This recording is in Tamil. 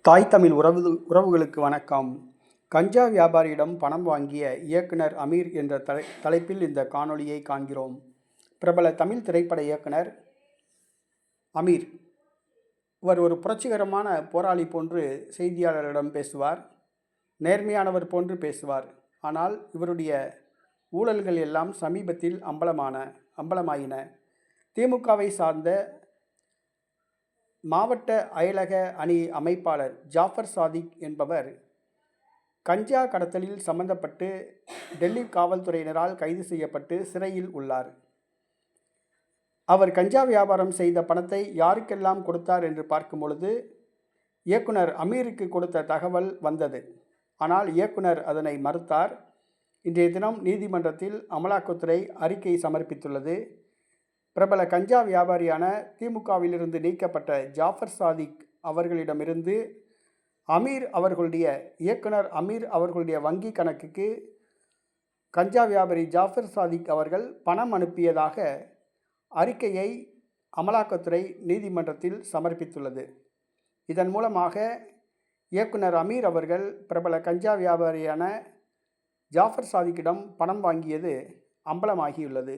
தாய் தமிழ் உறவுகளுக்கு வணக்கம். கஞ்சா வியாபாரியிடம் பணம் வாங்கிய இயக்குனர் அமீர் என்ற தலைப்பில் இந்த காணொளியை காண்கிறோம். பிரபல தமிழ் திரைப்பட இயக்குனர் அமீர். இவர் ஒரு புரட்சிகரமான போராளி போன்று செய்தியாளர்களிடம் பேசுவார். நேர்மையானவர் போன்று பேசுவார். ஆனால் இவருடைய ஊழல்கள் எல்லாம் சமீபத்தில் அம்பலமாயின. திமுகவை சார்ந்த மாவட்ட அயலக அணி அமைப்பாளர் ஜாஃபர் சாதிக் என்பவர் கஞ்சா கடத்தலில் சம்பந்தப்பட்டு டெல்லி காவல்துறையினரால் கைது செய்யப்பட்டு சிறையில் உள்ளார். அவர் கஞ்சா வியாபாரம் செய்த பணத்தை யாருக்கெல்லாம் கொடுத்தார் என்று பார்க்கும் பொழுது இயக்குனர் அமீருக்கு கொடுத்த தகவல் வந்தது. ஆனால் இயக்குனர் அதனை மறுத்தார். இன்றைய தினம் நீதிமன்றத்தில் அமலாக்கத்துறை அறிக்கை சமர்ப்பித்துள்ளது. பிரபல கஞ்சா வியாபாரியான திமுகவிலிருந்து நீக்கப்பட்ட ஜாஃபர் சாதிக் அவர்களிடமிருந்து இயக்குனர் அமீர் அவர்களுடைய வங்கி கணக்குக்கு கஞ்சா வியாபாரி ஜாஃபர் சாதிக் அவர்கள் பணம் அனுப்பியதாக அறிக்கையை அமலாக்கத்துறை நீதிமன்றத்தில் சமர்ப்பித்துள்ளது. இதன் மூலமாக இயக்குனர் அமீர் அவர்கள் பிரபல கஞ்சா வியாபாரியான ஜாஃபர் சாதிக்கிடம் பணம் வாங்கியது அம்பலமாகியுள்ளது.